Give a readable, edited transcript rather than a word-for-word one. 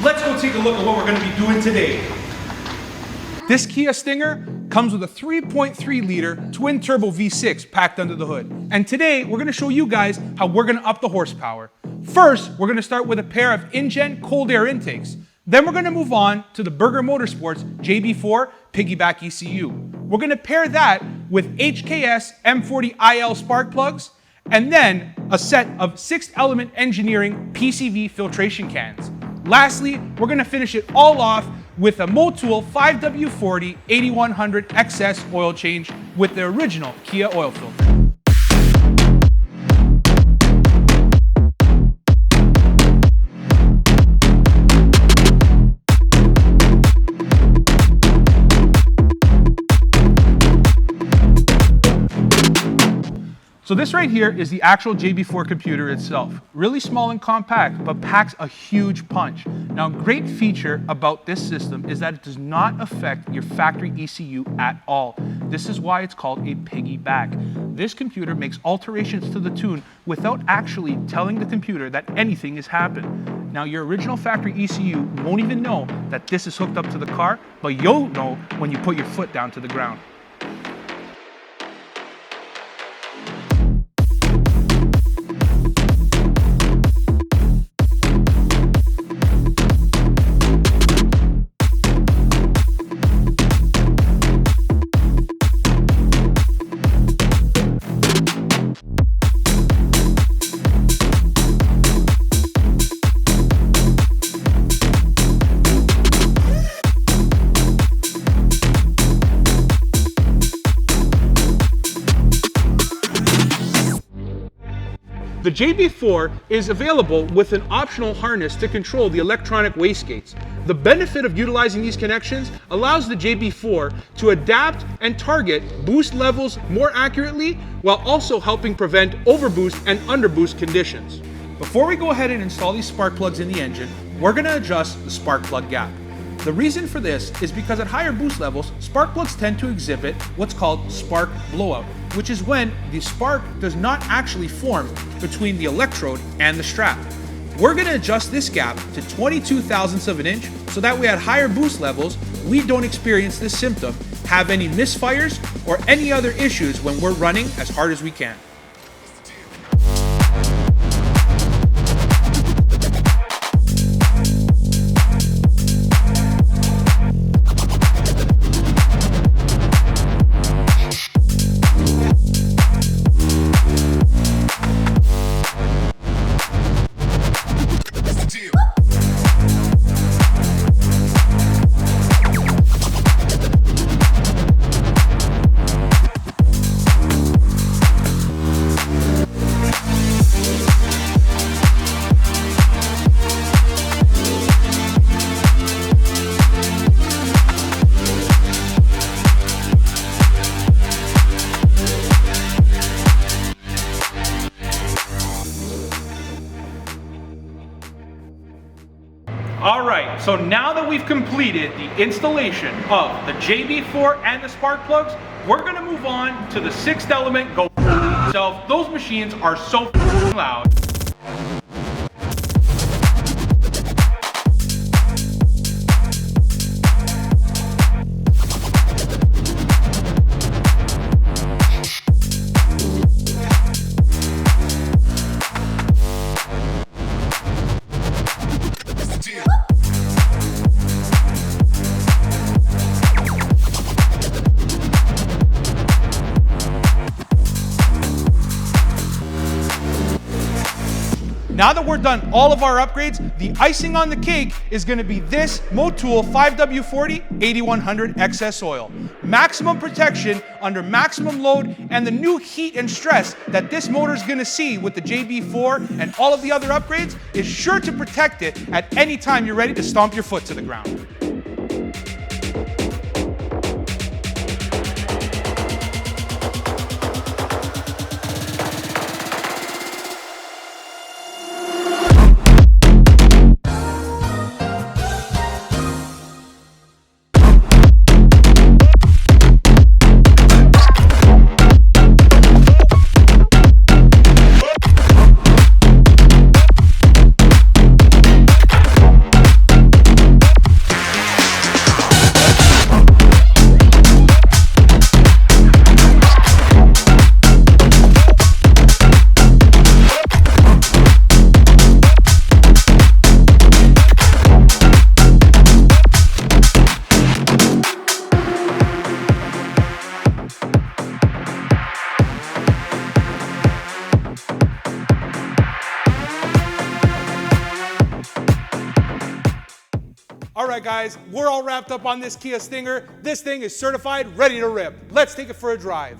let's go take a look at what we're going to be doing today. This Kia Stinger comes with a 3.3 liter twin turbo V6 packed under the hood. And today we're going to show you guys how we're going to up the horsepower. First, we're going to start with a pair of Injen cold air intakes. Then we're going to move on to the Burger Motorsports JB4 piggyback ECU. We're going to pair that with XCess M40IL spark plugs, and then a set of Sxth Element Engineering PCV filtration cans. Lastly, we're going to finish it all off with a Motul 5W40 8100 x-cess oil change with the original Kia oil filter. So this right here is the actual JB4 computer itself. Really small and compact, but packs a huge punch. Now, a great feature about this system is that it does not affect your factory ECU at all. This is why it's called a piggyback. This computer makes alterations to the tune without actually telling the computer that anything has happened. Now, your original factory ECU won't even know that this is hooked up to the car, but you'll know when you put your foot down to the ground. The JB4 is available with an optional harness to control the electronic wastegates. The benefit of utilizing these connections allows the JB4 to adapt and target boost levels more accurately while also helping prevent overboost and underboost conditions. Before we go ahead and install these spark plugs in the engine, we're going to adjust the spark plug gap. The reason for this is because at higher boost levels, spark plugs tend to exhibit what's called spark blowout, which is when the spark does not actually form between the electrode and the strap. We're going to adjust this gap to 22 thousandths of an inch so that way at higher boost levels, we don't experience this symptom, have any misfires, or any other issues when we're running as hard as we can. Alright, so now that we've completed the installation of the JB4 and the spark plugs, we're going to move on to the Sxth Element Gopro itself. Those machines are so loud. Now that we're done all of our upgrades, the icing on the cake is going to be this Motul 5W40 8100 x-cess oil. Maximum protection under maximum load, and the new heat and stress that this motor is going to see with the JB4 and all of the other upgrades is sure to protect it at any time you're ready to stomp your foot to the ground. All right, guys, we're all wrapped up on this Kia Stinger. This thing is certified, ready to rip. Let's take it for a drive.